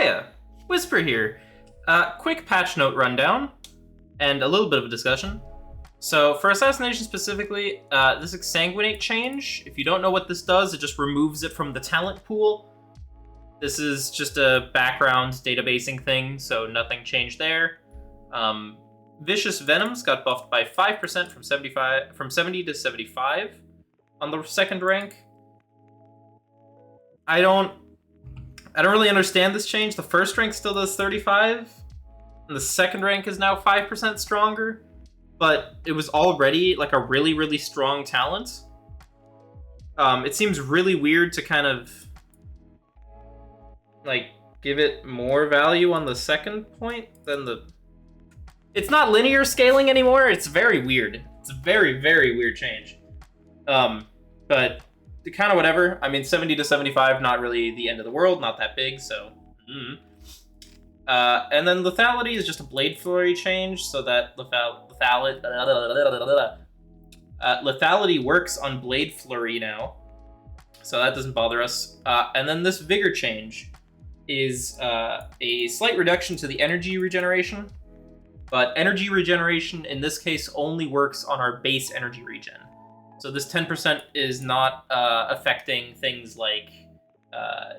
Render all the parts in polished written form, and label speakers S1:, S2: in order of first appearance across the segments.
S1: Hiya! Whisper here. Quick patch note rundown, and a little bit of a discussion. So, for Assassination specifically, this Exsanguinate change, if you don't know what this does, it just removes it from the talent pool. This is just a background databasing thing, so nothing changed there. Vicious Venoms got buffed by 5% from 70 to 75 on the second rank. I don't really understand this change. The first rank still does 35, and the second rank is now 5% stronger, but it was already like a really, really strong talent. It seems really weird to kind of like give it more value on the second point than the... It's not linear scaling anymore. It's very weird. It's a very, very weird change. But kind of whatever. I mean, 70 to 75, not really the end of the world, not that big, so... and then Lethality is just a Blade Flurry change, so that Lethality works on Blade Flurry now, so that doesn't bother us. And then this Vigor change is a slight reduction to the energy regeneration, but energy regeneration in this case only works on our base energy regen. So this 10% is not affecting things like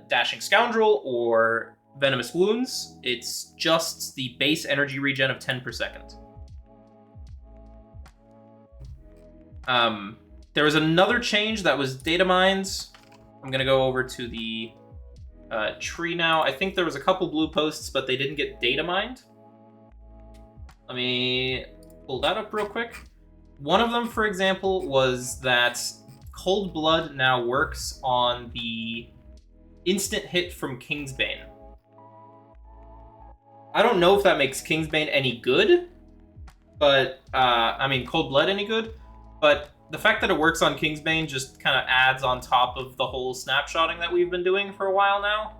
S1: Dashing Scoundrel or Venomous Wounds. It's just the base energy regen of 10 per second. There was another change that was data mines. I'm going to go over to the tree now. I think there was a couple blue posts, but they didn't get data mined. Let me pull that up real quick. One of them, for example, was that Cold Blood now works on the instant hit from Kingsbane. I don't know if that makes Kingsbane any good, but, I mean, Cold Blood any good, but the fact that it works on Kingsbane just kind of adds on top of the whole snapshotting that we've been doing for a while now.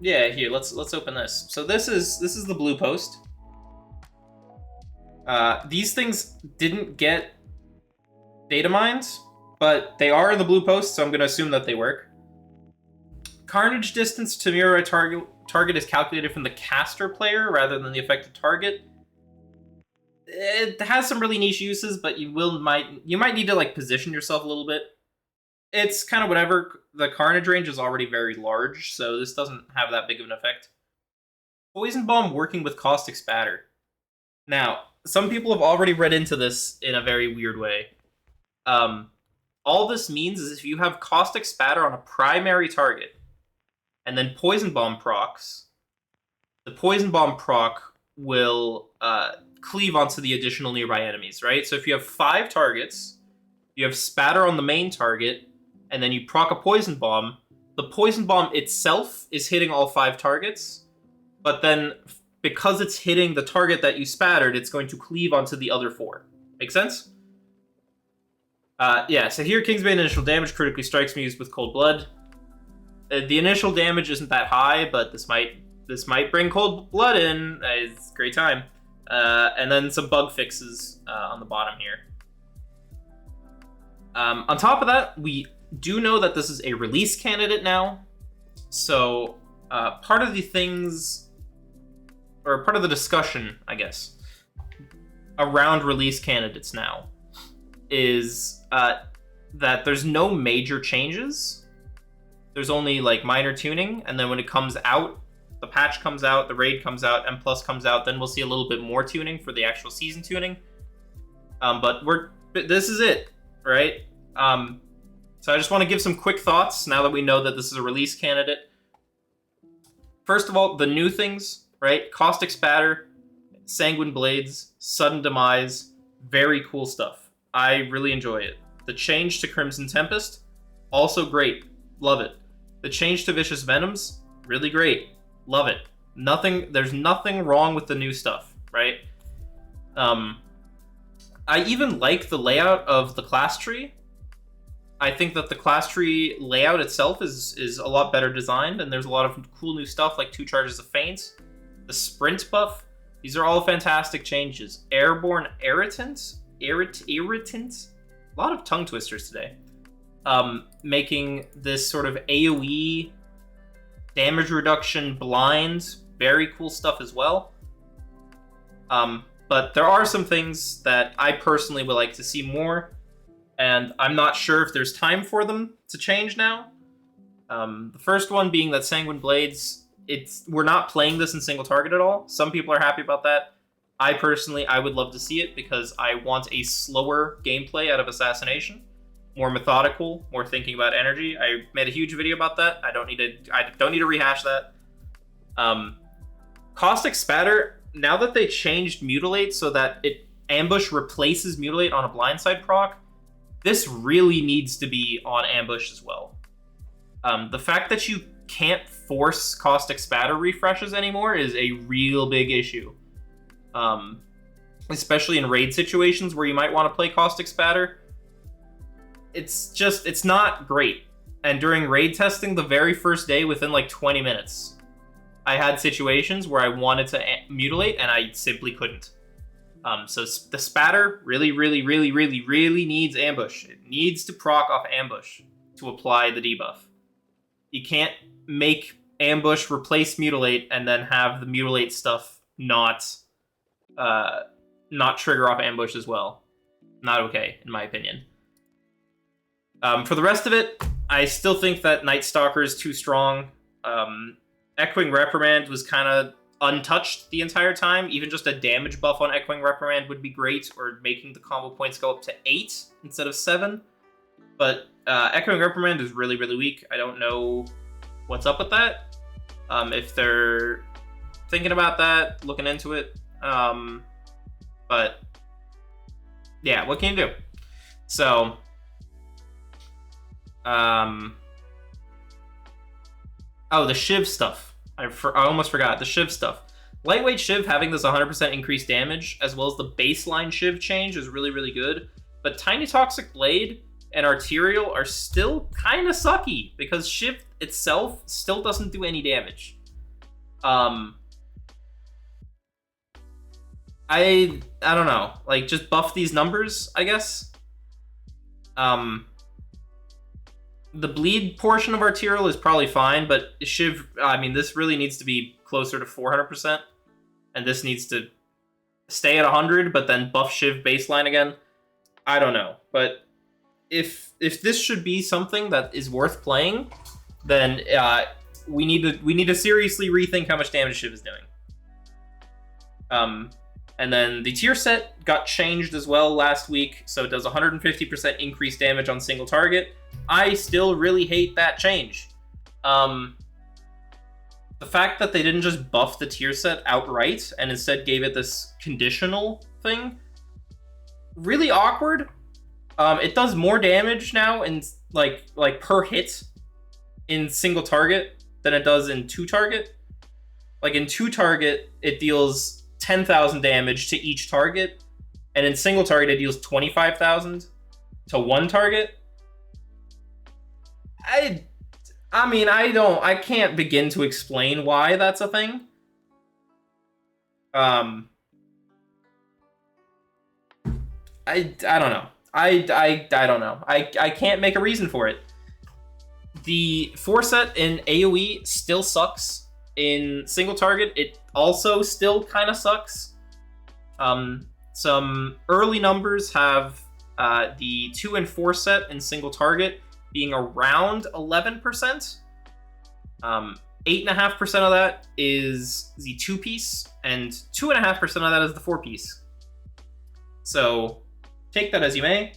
S1: Yeah, here, let's open this. So this is the blue post. These things didn't get data mines, but they are in the blue post, so I'm going to assume that they work. Carnage distance to mirror a target is calculated from the caster player rather than the affected target. It has some really niche uses, but you might need to like position yourself a little bit. It's kind of whatever. The Carnage range is already very large, so this doesn't have that big of an effect. Poison Bomb working with Caustic Spatter. Now, some people have already read into this in a very weird way. All this means is if you have Caustic Spatter on a primary target, and then Poison Bomb procs, the Poison Bomb proc will cleave onto the additional nearby enemies, right? So if you have 5 targets, you have Spatter on the main target, and then you proc a Poison Bomb, the Poison Bomb itself is hitting all 5 targets, but then because it's hitting the target that you spattered, it's going to cleave onto the other 4. Make sense? Yeah, so here Kingsbane initial damage critically strikes me used with Cold Blood. The initial damage isn't that high, but this might bring Cold Blood in. It's a great time. And then some bug fixes on the bottom here. On top of that, we do know that this is a release candidate now. So part of the things, or part of the discussion, I guess, around release candidates now is that there's no major changes. There's only like minor tuning, and then when it comes out, the patch comes out, the raid comes out, M+ comes out, then we'll see a little bit more tuning for the actual season tuning. But this is it, right? So I just want to give some quick thoughts now that we know that this is a release candidate. First of all, the new things, right? Caustic Spatter, Sanguine Blades, Sudden Demise, very cool stuff. I really enjoy it. The change to Crimson Tempest, also great. Love it. The change to Vicious Venoms, really great. Love it. There's nothing wrong with the new stuff, right? I even like the layout of the class tree. I think that the class tree layout itself is a lot better designed, and there's a lot of cool new stuff like 2 charges of feint, the sprint buff. These are all fantastic changes. Airborne Irritant? Irritant? A lot of tongue twisters today. Making this sort of AoE damage reduction, blind, very cool stuff as well. But there are some things that I personally would like to see more, and I'm not sure if there's time for them to change now. The first one being that Sanguine Blades, we're not playing this in single target at all. Some people are happy about that. I personally would love to see it because I want a slower gameplay out of Assassination, more methodical, more thinking about energy. I made a huge video about that. I don't need to rehash that. Caustic Spatter, now that they changed Mutilate so that Ambush replaces Mutilate on a blindside proc, this really needs to be on Ambush as well. The fact that you can't force Caustic Spatter refreshes anymore is a real big issue. Especially in raid situations where you might want to play Caustic Spatter. It's not great. And during raid testing, the very first day, within like 20 minutes, I had situations where I wanted to mutilate and I simply couldn't. So the Spatter really, really, really, really, really needs Ambush. It needs to proc off Ambush to apply the debuff. You can't make Ambush replace Mutilate and then have the Mutilate stuff not trigger off Ambush as well. Not okay, in my opinion. For the rest of it, I still think that Night Stalker is too strong. Echoing Reprimand was kind of untouched the entire time. Even just a damage buff on Echoing Reprimand would be great, or making the combo points go up to 8 instead of 7. But Echoing Reprimand is really, really weak. I don't know what's up with that. If they're thinking about that, looking into it. But yeah, what can you do? So, oh, the Shiv stuff. I almost forgot the Shiv stuff. Lightweight Shiv having this 100% increased damage, as well as the baseline Shiv change, is really, really good. But Tiny Toxic Blade and Arterial are still kind of sucky, because Shiv itself still doesn't do any damage. I don't know. Like, just buff these numbers, I guess. The bleed portion of Arterial is probably fine, but Shiv, I mean, this really needs to be closer to 400%, and this needs to stay at 100, but then buff Shiv baseline again. I don't know, but if this should be something that is worth playing, then we need to seriously rethink how much damage Shiv is doing. And then the tier set got changed as well last week, so it does 150% increased damage on single target. I still really hate that change. The fact that they didn't just buff the tier set outright and instead gave it this conditional thing, really awkward. It does more damage now in like per hit in single target than it does in two target. Like in two target, it deals 10,000 damage to each target, and in single target, it deals 25,000 to one target. I mean, I can't begin to explain why that's a thing. I don't know. I don't know. I can't make a reason for it. The 4-set in AoE still sucks. In single target, it also still kind of sucks. Some early numbers have the 2 and 4 set in single target being around 11%. 8.5% of that is the 2-piece, and 2.5% of that is the 4-piece. So take that as you may.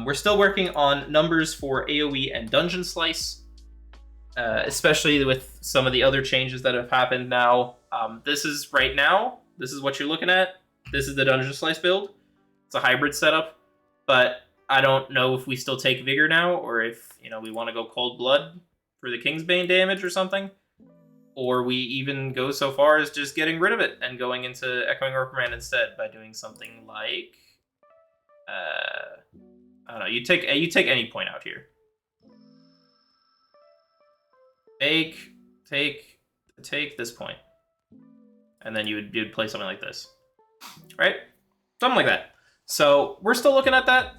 S1: We're still working on numbers for AoE and Dungeon Slice, especially with some of the other changes that have happened now. This is right now. This is what you're looking at. This is the Dungeon Slice build. It's a hybrid setup, but I don't know if we still take Vigor now, or if we want to go Cold Blood for the Kingsbane damage or something, or we even go so far as just getting rid of it and going into Echoing Reprimand instead by doing something like I don't know. You take any point out here. Take this point, and then you'd play something like this, right? Something like that. So we're still looking at that.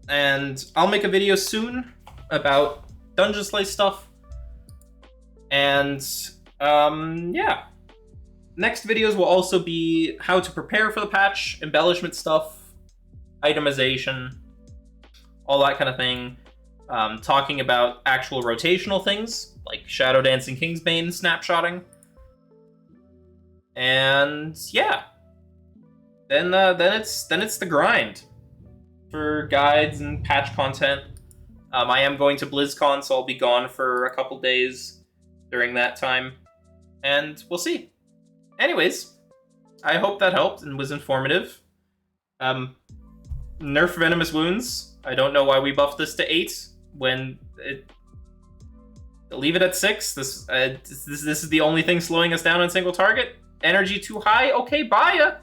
S1: And I'll make a video soon about Dungeon Slice stuff. And yeah. Next videos will also be how to prepare for the patch, embellishment stuff, itemization, all that kind of thing. Talking about actual rotational things like Shadow Dancing Kingsbane snapshotting. And yeah. Then it's the grind for guides and patch content. I am going to BlizzCon, so I'll be gone for a couple days during that time. And we'll see. Anyways, I hope that helped and was informative. Nerf Venomous Wounds. I don't know why we buffed this to 8 when it... Leave it at 6. This is the only thing slowing us down on single target. Energy too high? Okay, bye ya!